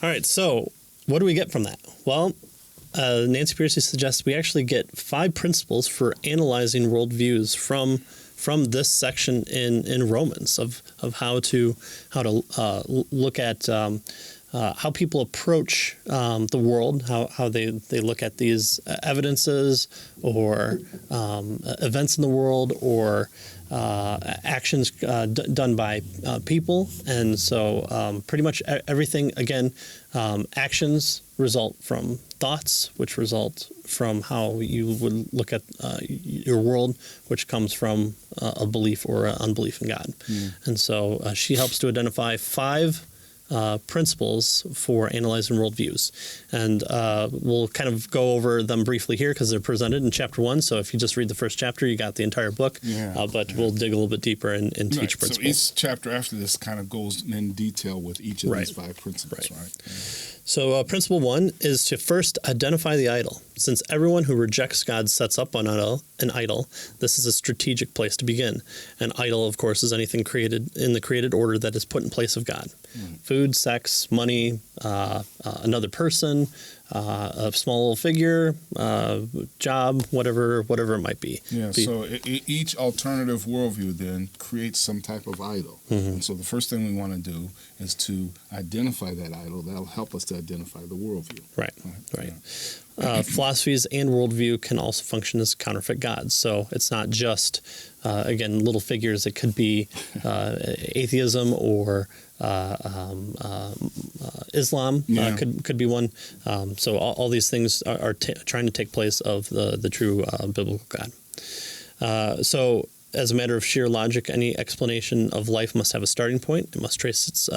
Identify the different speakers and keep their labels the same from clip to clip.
Speaker 1: All right, so what do we get from that? Well, Nancy Pearcey suggests we actually get 5 principles for analyzing worldviews from this section in Romans of how to look at how people approach the world, how they look at these evidences or events in the world or actions done by people. And so pretty much everything, again, actions result from thoughts, which result from how you would look at your world, which comes from a belief or an unbelief in God. And so she helps to identify 5 principles for analyzing worldviews. And we'll kind of go over them briefly here because they're presented in chapter 1. So if you just read the first chapter, you got the entire book. But we'll dig a little bit deeper into each principle.
Speaker 2: So each chapter after this kind of goes in detail with each of these 5 principles, right?
Speaker 1: So principle 1 is to first identify the idol. Since everyone who rejects God sets up an idol, this is a strategic place to begin. An idol, of course, is anything created in the created order that is put in place of God. Food, sex, money, another person, a small little figure, job, whatever it might be.
Speaker 2: So each alternative worldview then creates some type of idol. And so the first thing we want to do is to identify that idol. That'll help us to identify the worldview.
Speaker 1: Right. Philosophies and worldview can also function as counterfeit gods. So it's not just, again, little figures. It could be atheism or Islam could be one. So all these things are trying to take place of the true biblical God. So as a matter of sheer logic, any explanation of life must have a starting point. It must trace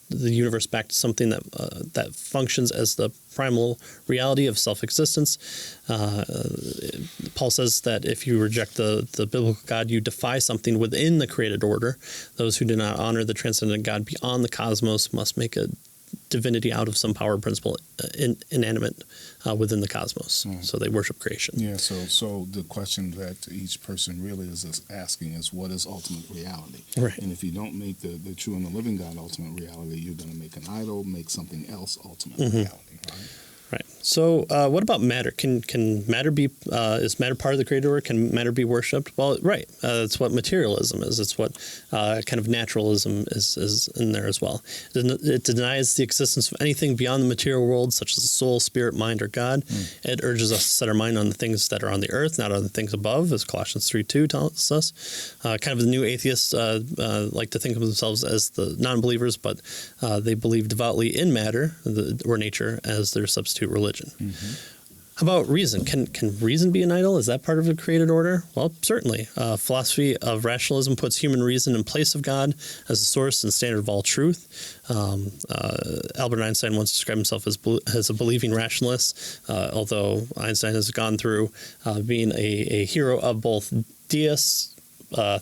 Speaker 1: the universe back to something that functions as the primal reality of self-existence. Paul says that if you reject the biblical God, you defy something within the created order. Those who do not honor the transcendent God beyond the cosmos must make a divinity out of some power principle inanimate within the cosmos. So they worship creation.
Speaker 2: So the question that each person really is asking is, what is ultimate reality? And if you don't make the true and the living God ultimate reality, you're going to make an idol, make something else ultimate reality, right? So
Speaker 1: what about matter? Can matter be, is matter part of the created order? Can matter be worshipped? Well, it's what materialism is. It's what kind of naturalism is in there as well. It denies the existence of anything beyond the material world, such as the soul, spirit, mind, or God. It urges us to set our mind on the things that are on the earth, not on the things above, as Colossians 3:2 tells us. Kind of the new atheists like to think of themselves as the non-believers, but they believe devoutly in matter or nature as their substitute religion. How about reason? Can reason be an idol? Is that part of the created order? Well, certainly. Philosophy of rationalism puts human reason in place of God as the source and standard of all truth. Albert Einstein once described himself as a believing rationalist, although Einstein has gone through being a hero of both deists,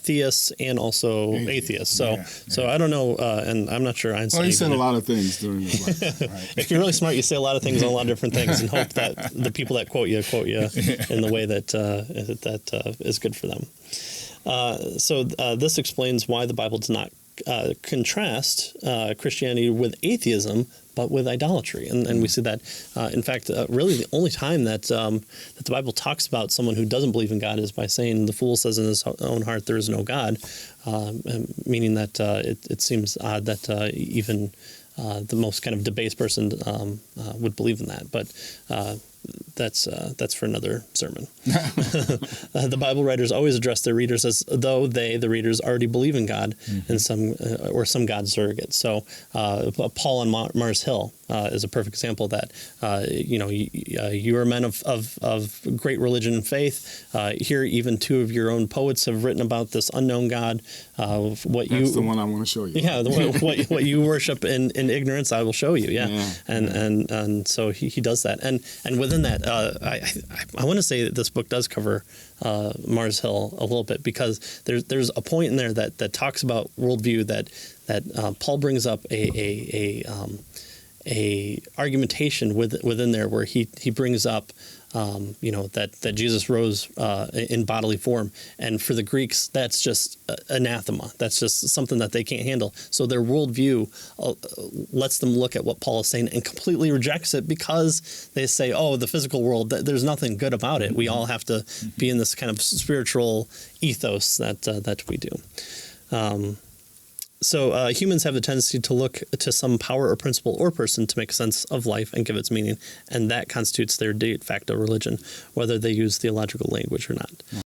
Speaker 1: theists, and also atheists. So I don't know, and I'm not sure Einstein.
Speaker 2: Well, he said a lot of things during his life. Right?
Speaker 1: If you're really smart, you say a lot of things on a lot of different things, and hope that the people that quote you in the way that is good for them. So this explains why the Bible does not contrast Christianity with atheism, but with idolatry. And we see that, in fact, really the only time that the Bible talks about someone who doesn't believe in God is by saying the fool says in his own heart there is no God, meaning that it seems odd that even the most kind of debased person would believe in that. But that's for another sermon. The Bible writers always address their readers as though they, the readers, already believe in God and some God surrogate. So Paul on Mars Hill is a perfect example that you are men of great religion and faith. Here, even 2 of your own poets have written about this unknown God.
Speaker 2: That's the one I want to show you.
Speaker 1: Yeah, what you worship in ignorance, I will show you. And so he does that, and within that, I want to say that this book does cover Mars Hill a little bit, because there's a point in there that talks about worldview that Paul brings up argumentation within there where he brings up that Jesus rose in bodily form, and for the Greeks that's just anathema. That's just something that they can't handle. So their worldview lets them look at what Paul is saying and completely rejects it, because they say, "Oh, the physical world, there's nothing good about it. We all have to be in this kind of spiritual ethos that we do." So humans have the tendency to look to some power or principle or person to make sense of life and give its meaning, and that constitutes their de facto religion, whether they use theological language or not.